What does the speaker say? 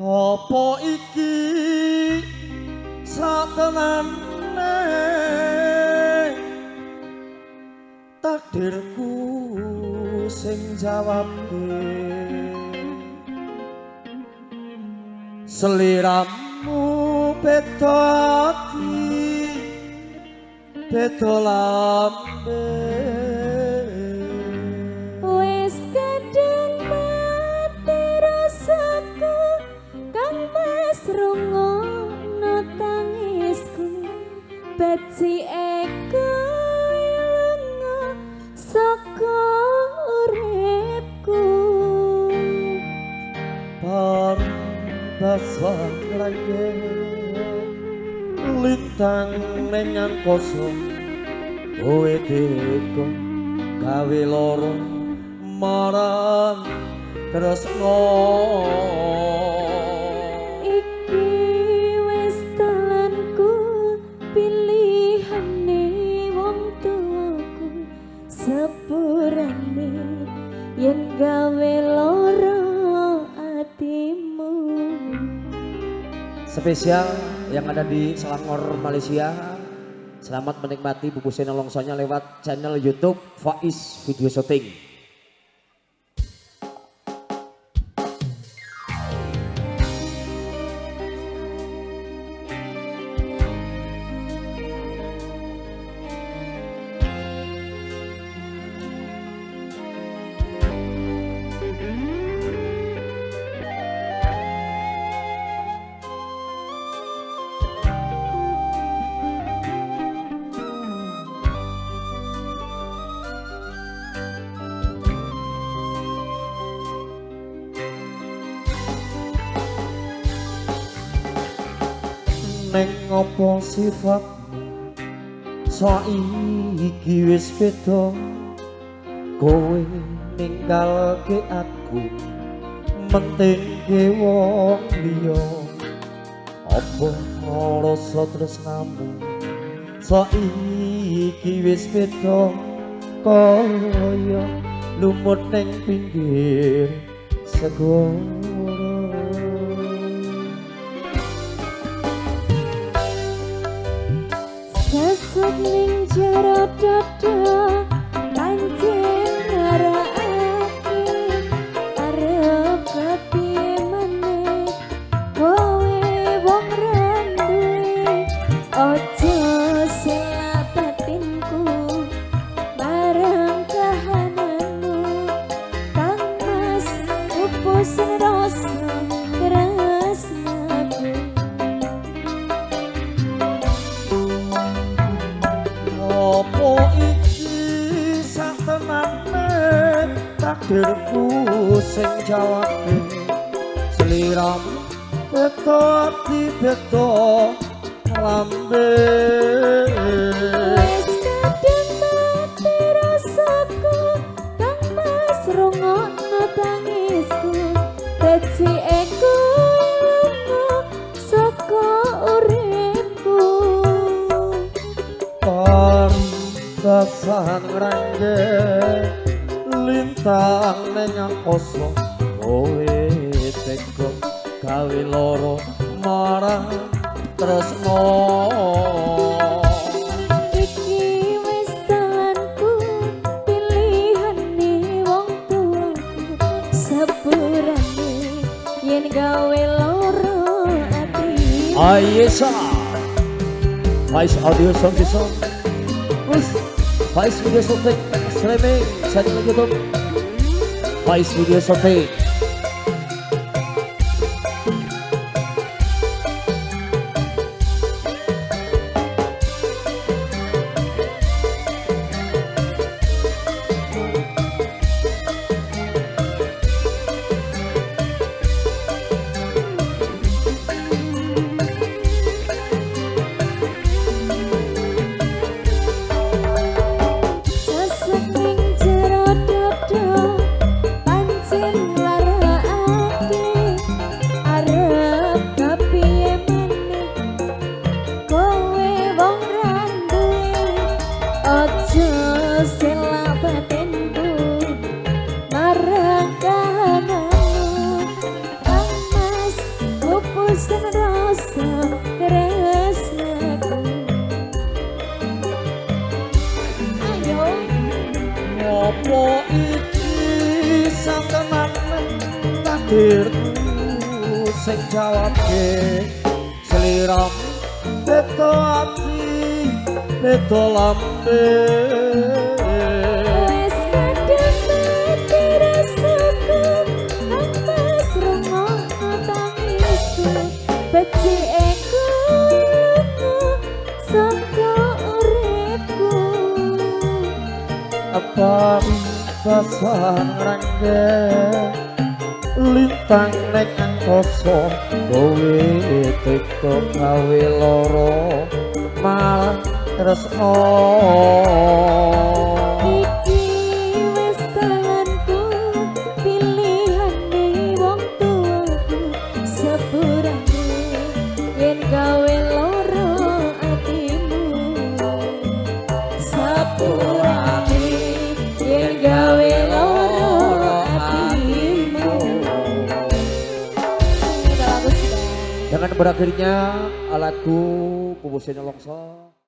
Apa iki satenane takdirku sing jawabke seliramu beda ati beda lambe wis kadung mati rasaku kang wis rungono tangisku beci eko lunga saka uripku basah lagi lintang nengan kosong kowe teko gawe loro marang tresno iki wis telanku pilihane wong tuaku sepurane yen gawe loro atimu. Spesial yang ada di Selangor, Malaysia. Selamat menikmati bungkusan longsonya lewat channel YouTube Faiz Video Shooting. neng opo sifatmu saiki wis beda kowe ninggalke aku mentingke wong liya apa rasa tresnamu saiki wis beda kaya lumut ning pinggir segara sesuk ning jero dada pancen ngarake arep kepiye meneh kowe wong randuwe ojo selak batinku bareng kahananmu kang mas upus rasa tresnaku. Apa iki satenane takdirku sing jawabke sliramu beda ati beda lambe Wis kadung mati rasaku kang mas rungono tangisku dadi eko lunga saka uripku. Basahan ngrangge lintang nengang kosong kowe teko gawe loro marang tresno Iki wis telanku pilihane wong tuaku sepurane yen gawe loro ati. Ayesa Faiz Audio Song Song Faiz Video Shooting streaming channel YouTube Faiz Video Shooting. Sesuk ning jero dada pancen takdirku sing jawabke seliram beto ati beto lambe Wes kadang mati rasaku Amas rungokno tangisku Becikku saka uripku apa basan rangge lintang nek angkasa kowe teko gawe loro malah tresno Iki wis tanganku pilihane wong tuaku sepurane yen gawe loro atimu sepurane yen gawe loro atimu. Ini udah bagus, Bang. Dengan berakhirnya lagu Bubusnya Longso